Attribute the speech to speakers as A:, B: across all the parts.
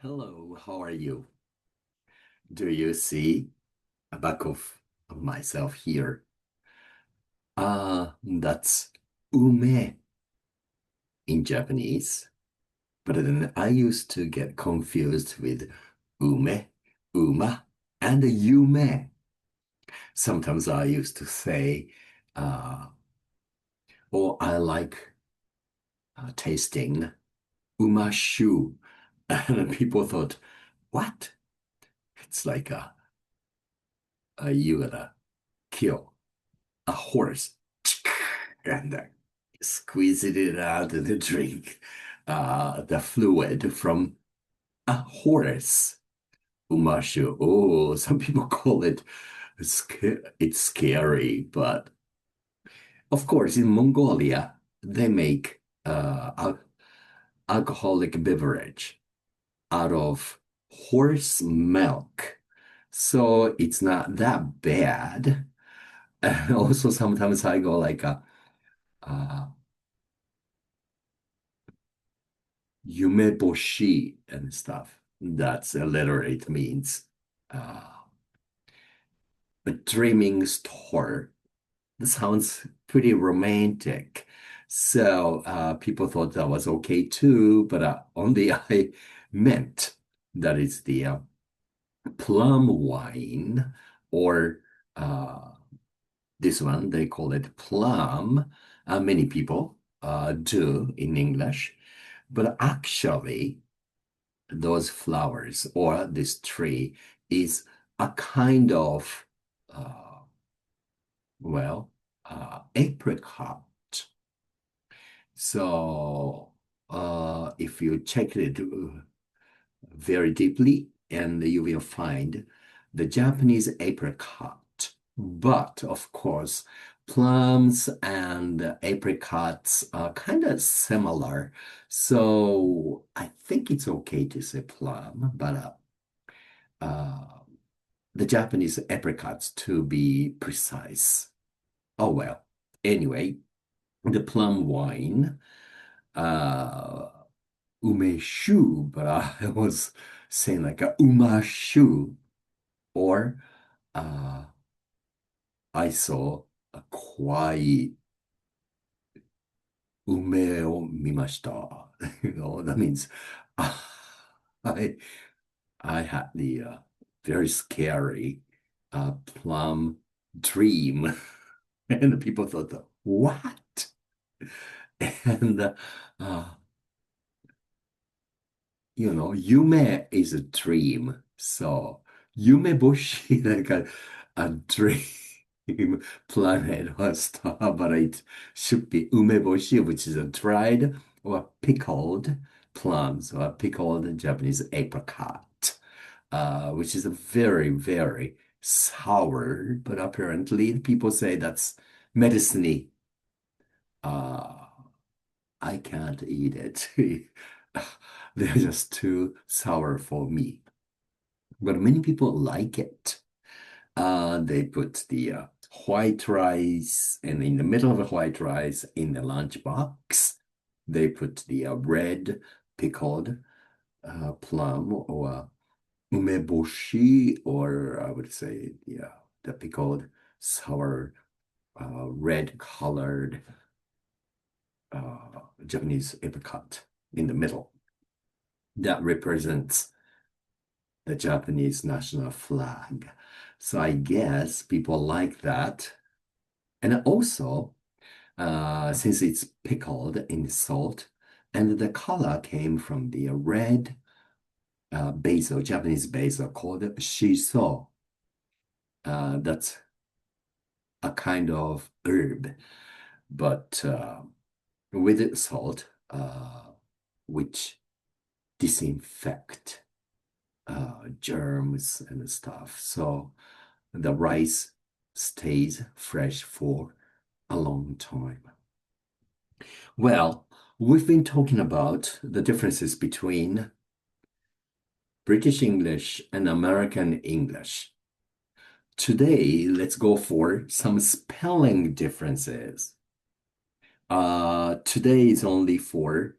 A: Hello, how are you? Do you see a back of myself here? That's ume in Japanese. But then I used to get confused with ume, uma, and yume. Sometimes I used to say, uh, oh, I like tasting umashu. And people thought, what? It's like you gotta kill a horse and squeeze it out of the drink, the fluid from a horse. Umashu. Oh, some people call it, it's scary, but of course, in Mongolia, they make alcoholic beverage out of horse milk. So it's not that bad. And also, sometimes I go like uh, Yumeboshi and stuff. That's alliterate means uh, a dreaming star. That sounds pretty romantic. So people thought that was okay too, but only I meant that it's the plum wine or uh, this one, they call it plum. Many people do in English, but actually, those flowers or this tree is a kind of, uh, well, apricot. So if you check it very deeply, and you will find the Japanese apricot. But of course, plums and apricots are kind of similar. So I think it's okay to say plum, but uh, the Japanese apricots to be precise. Oh well. Anyway, the plum wine, uh, umeshu, but I was saying like a umashu, or uh, I saw a kawaii ume o mimashita. That means I I had the very scary plum dream, and people thought, what? And yume is a dream. So yumeboshi, like a dream planet or star, but it should be umeboshi, which is a dried or pickled plums or pickled Japanese apricot, which is a very, very sour, but apparently people say that's medicine-y. Uh, I can't eat it. They're just too sour for me. But many people like it. They put the white rice, and in the middle of the white rice, in the lunchbox, they put the red pickled plum or umeboshi, or I would say the pickled sour red colored Japanese apricot in the middle. That represents the Japanese national flag. So I guess people like that. And also, since it's pickled in salt, and the color came from the red basil, Japanese basil called shiso. That's a kind of herb, but with salt, which disinfect germs and stuff. So the rice stays fresh for a long time. Well, we've been talking about the differences between British English and American English. Today, let's go for some spelling differences. Today is only for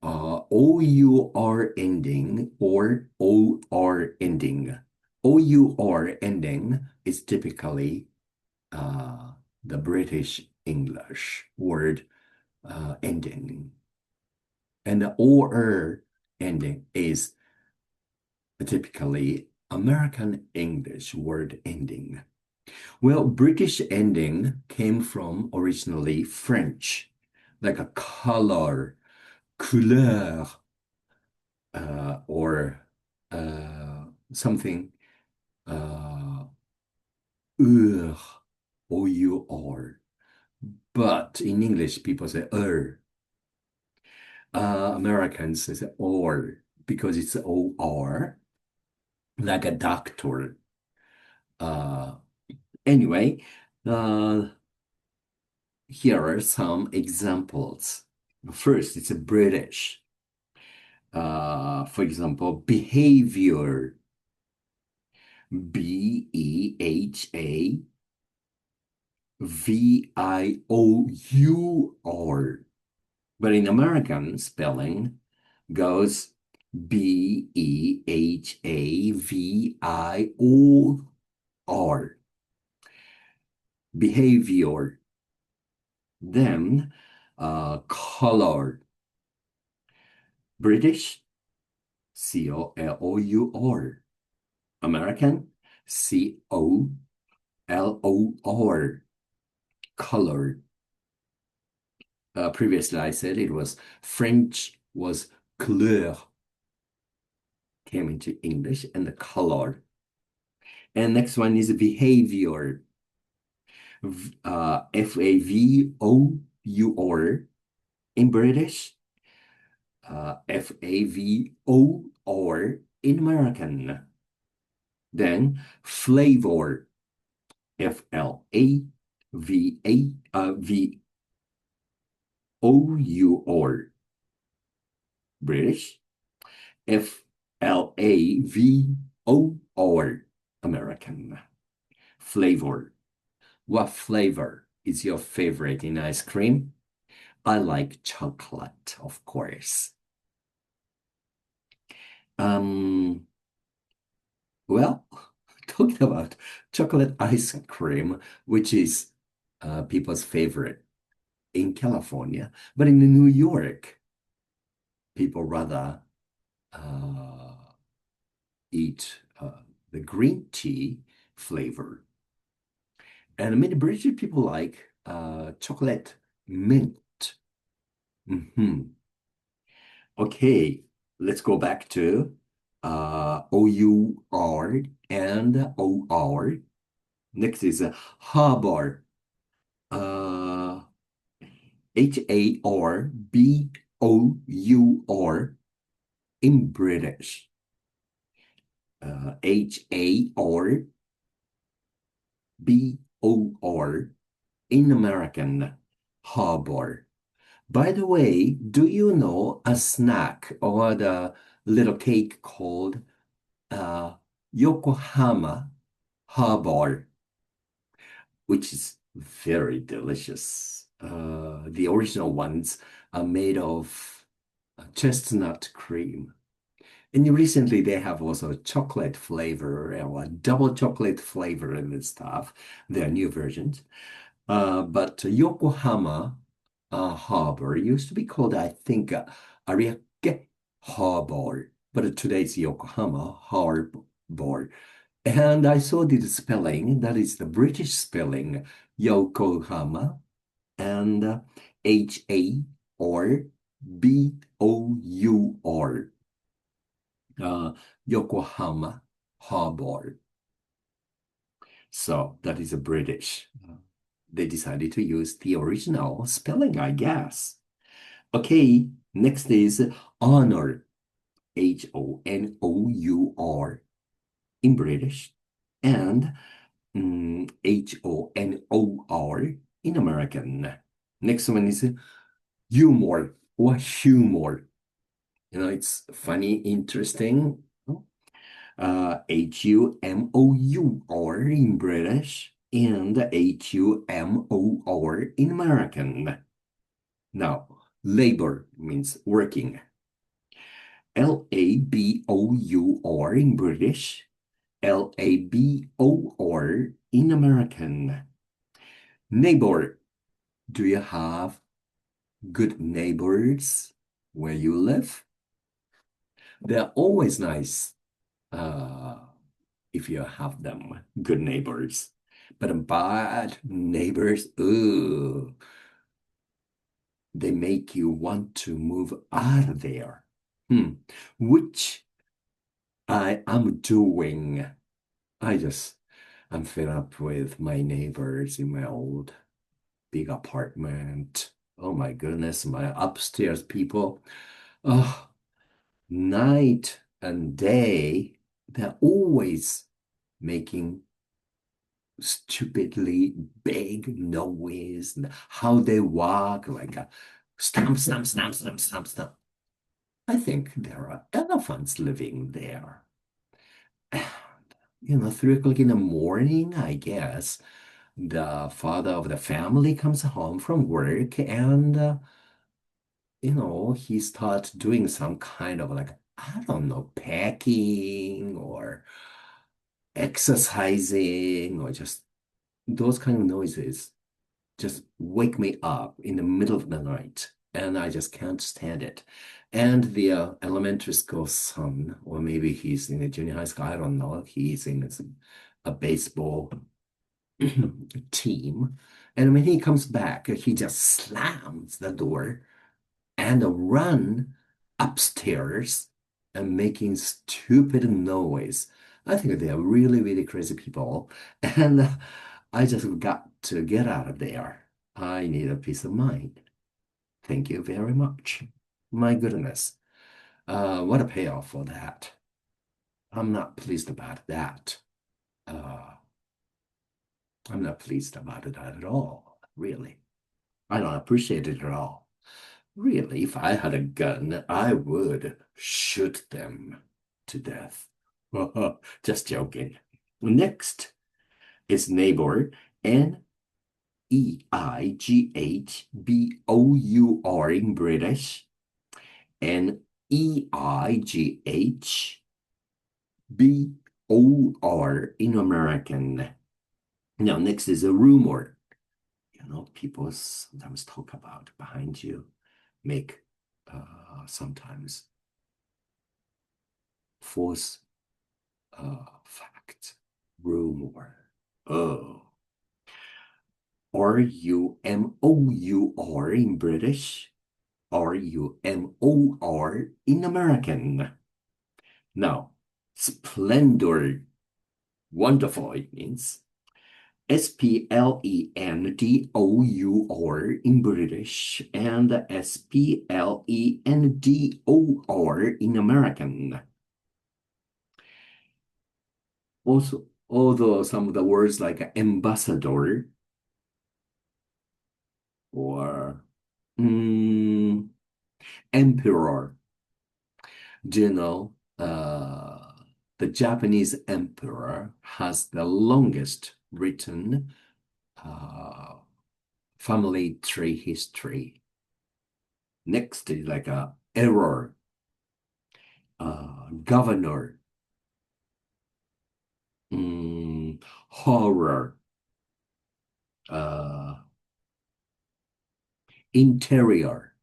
A: OUR ending or OR ending. OUR ending is typically the British English word ending. And the OR ending is typically American English word ending. Well, British ending came from originally French, like a color, couleur, or something, ur, O-U-R. But in English, people say Americans say or because it's O-R, like a doctor. Uh, anyway, uh, here are some examples. First, it's a British. For example, behavior, Behavior. But in American spelling goes Behavior. Behavior. Then color. British, COLOUR. American, COLOR. Color. Previously, I said it was French was couleur, came into English, and the color. And next one is behavior. FAVOUR in British, FAVOR in American. Then flavor, FLAVAVOUR, British, FLAVOR, American. Flavor. What flavor is your favorite in ice cream? I like chocolate, of course. Um, well, talking about chocolate ice cream, which is people's favorite in California, but in New York, people rather uh, eat the green tea flavor. And many British people like chocolate mint. Mhm. Okay, let's go back to OUR and OR. Next is harbor. Uh, HARBOUR in British. HARBOR in American. Harbor. By the way, do you know a snack or the little cake called Yokohama Harbor, which is very delicious. The original ones are made of chestnut cream. And recently they have also a chocolate flavor or a double chocolate flavor and stuff. There are new versions. But Yokohama Harbor used to be called, I think, Ariake Harbor, but today it's Yokohama Harbor. And I saw the spelling, that is the British spelling, Yokohama, and HARBOUR, Yokohama Harbor. So that is a British. They decided to use the original spelling, I guess. Okay, next is honor, HONOUR in British, and HONOR in American. Next one is humor or humor. You know, it's funny, interesting. HUMOUR in British and HUMOR in American. Now, labor means working. Labor in British, Labor in American. Neighbor, do you have good neighbors where you live? They're always nice uh, if you have them, good neighbors. But bad neighbors, ooh, they make you want to move out of there. Hmm. Which I am doing. I just, I'm fed up with my neighbors in my old big apartment. Oh my goodness, my upstairs people. Oh, night and day, they're always making stupidly big noise. How they walk, like a stamp, stamp, stamp, stamp, stamp, stamp. I think there are elephants living there. 3 o'clock in the morning, I guess, the father of the family comes home from work and, he starts doing some kind of like, I don't know, packing or exercising or just those kind of noises just wake me up in the middle of the night. And I just can't stand it. And the elementary school son, or maybe he's in a junior high school, I don't know. He's in a baseball team. And when he comes back, he just slams the door and run upstairs and making stupid noise. I think they are really, really crazy people. And I just got to get out of there. I need a peace of mind. Thank you very much. My goodness. What a payoff for that. I'm not pleased about that. Uh, I'm not pleased about it at all, really. I don't appreciate it at all. Really, if I had a gun, I would shoot them to death. Just joking. Next is neighbor, Neighbor in British, Neighbor in American. Now, next is a rumor. People sometimes talk about behind you, make sometimes false fact, rumor. Oh, Rumor in British, Rumor in American. Now, splendor, wonderful, it means Splendor in British and Splendor in American. Also, although some of the words like ambassador or mm, emperor, do you know, the Japanese emperor has the longest written uh, family tree history. Next is like a error, governor, horror, uh, interior,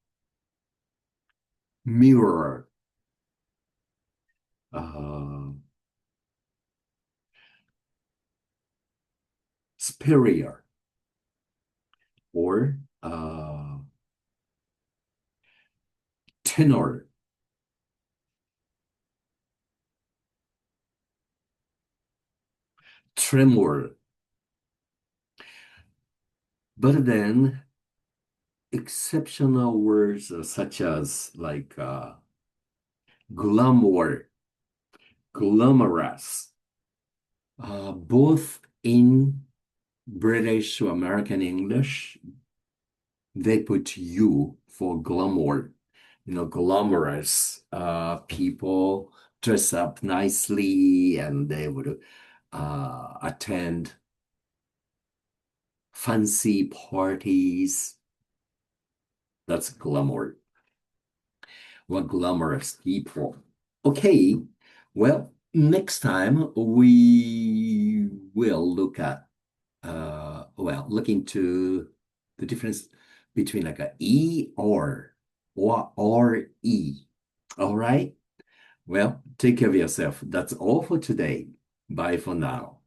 A: mirror, uh, superior, or tenor. Tremor. But then exceptional words such as like glamour, glamorous, both in British or American English, they put U for glamour. Glamorous people dress up nicely and they would attend fancy parties. That's glamour. What glamorous people. Okay, well, next time we will look into the difference between like a E or E. All right. Well, take care of yourself. That's all for today. Bye for now.